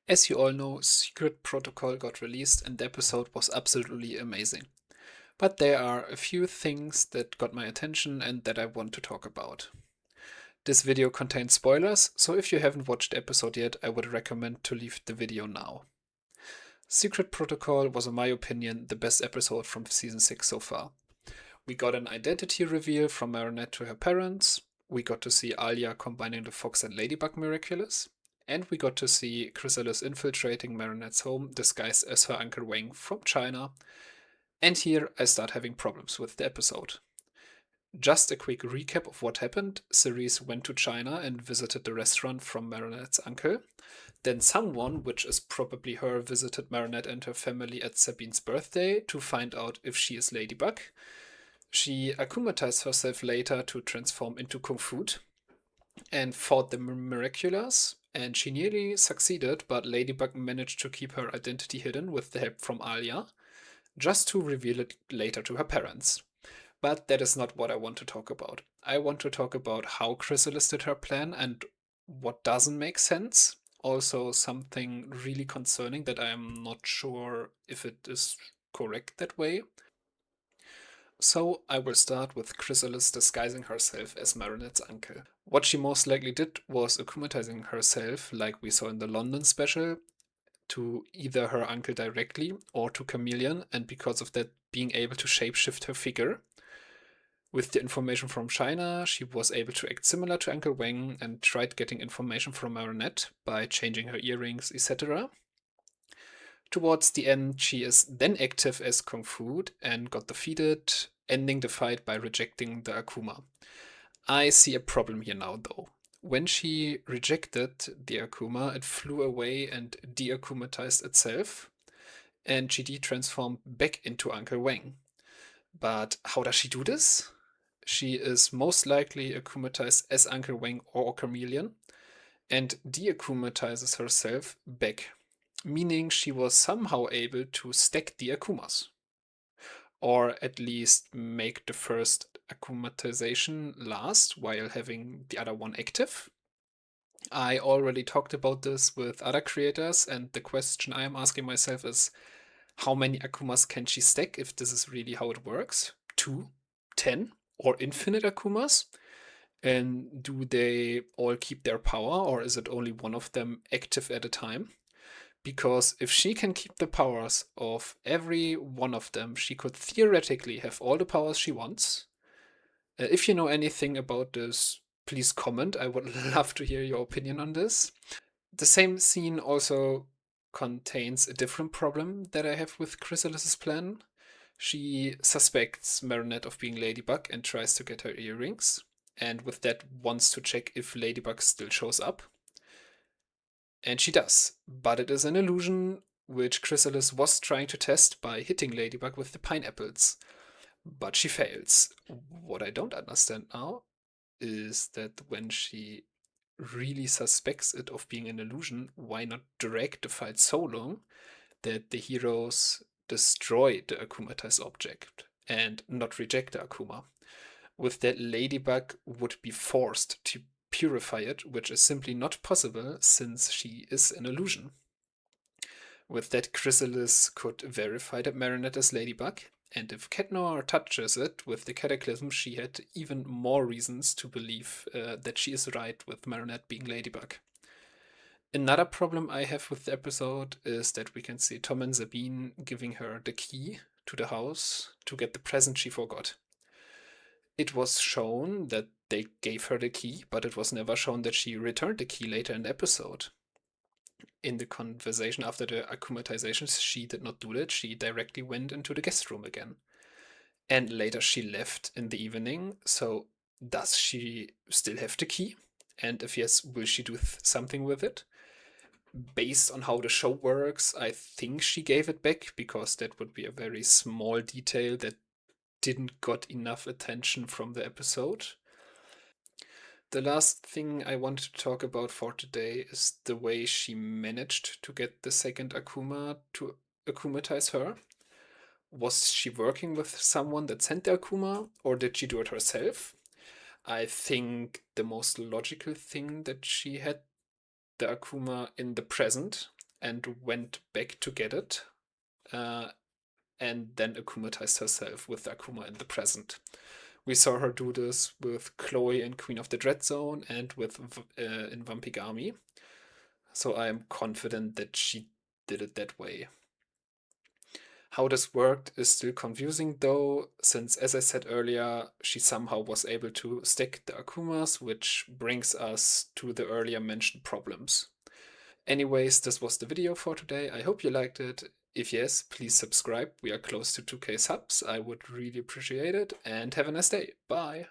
As you all know, Secret Protocol got released and the episode was absolutely amazing. But there are a few things that got my attention and that I want to talk about. This video contains spoilers, so if you haven't watched the episode yet, I would recommend to leave the video now. Secret Protocol was, in my opinion, the best episode from season 6 so far. We got an identity reveal from Marinette to her parents, we got to see Alia combining the Fox and Ladybug Miraculous, and we got to see Chrysalis infiltrating Marinette's home disguised as her Uncle Wang from China. And here I start having problems with the episode. Just a quick recap of what happened. Cerise went to China and visited the restaurant from Marinette's uncle. Then someone, which is probably her, visited Marinette and her family at Sabine's birthday to find out if she is Ladybug. She akumatized herself later to transform into Kung Fu and fought the Miraculous, and she nearly succeeded, but Ladybug managed to keep her identity hidden with the help from Alia, just to reveal it later to her parents. But that is not what I want to talk about. I want to talk about how Chrysalis did her plan and what doesn't make sense. Also, something really concerning that I am not sure if it is correct that way. So, I will start with Chrysalis disguising herself as Marinette's uncle. What she most likely did was akumatizing herself, like we saw in the London special, to either her uncle directly or to Chameleon, and because of that, being able to shapeshift her figure. With the information from China, she was able to act similar to Uncle Wang and tried getting information from Marinette by changing her earrings, etc. Towards the end, she is then active as Kung Fu and got defeated, ending the fight by rejecting the Akuma. I see a problem here now, though. When she rejected the Akuma, it flew away and de-akumatized itself, and she de-transformed back into Uncle Wang. But how does she do this? She is most likely akumatized as Uncle Wang or Chameleon, and de-akumatizes herself back, meaning she was somehow able to stack the akumas, or at least make the first akumatization last while having the other one active. I already talked about this with other creators, and the question I am asking myself is how many akumas can she stack if this is really how it works? 2, 10, or infinite akumas? And do they all keep their power, or is it only one of them active at a time? Because if she can keep the powers of every one of them, she could theoretically have all the powers she wants. If you know anything about this, please comment. I would love to hear your opinion on this. The same scene also contains a different problem that I have with Chrysalis's plan. She suspects Marinette of being Ladybug and tries to get her earrings, and with that wants to check if Ladybug still shows up. And she does, but it is an illusion which Chrysalis was trying to test by hitting Ladybug with the pineapples. But she fails. What I don't understand now is that when she really suspects it of being an illusion, why not drag the fight so long that the heroes destroy the akumatized object and not reject the Akuma? With that, Ladybug would be forced to purify it, which is simply not possible since she is an illusion. With that, Chrysalis could verify that Marinette is Ladybug, and if Cat Noir touches it with the Cataclysm, she had even more reasons to believe that she is right with Marinette being Ladybug. Another problem I have with the episode is that we can see Tom and Sabine giving her the key to the house to get the present she forgot. It was shown that they gave her the key, but it was never shown that she returned the key later in the episode. In the conversation after the akumatization, she did not do that. She directly went into the guest room again. And later she left in the evening. So does she still have the key? And if yes, will she do something with it? Based on how the show works, I think she gave it back because that would be a very small detail that didn't got enough attention from the episode. The last thing I wanted to talk about for today is the way she managed to get the second Akuma to akumatize her. Was she working with someone that sent the Akuma, or did she do it herself? I think the most logical thing that she had the Akuma in the present, and went back to get it, and then akumatized herself with the Akuma in the present. We saw her do this with Chloe in Queen of the Dread Zone and with in Vampigami. So I am confident that she did it that way. How this worked is still confusing though, since as I said earlier, she somehow was able to stack the Akumas, which brings us to the earlier mentioned problems. Anyways, this was the video for today. I hope you liked it. If yes, please subscribe. We are close to 2K subs. I would really appreciate it. And have a nice day. Bye.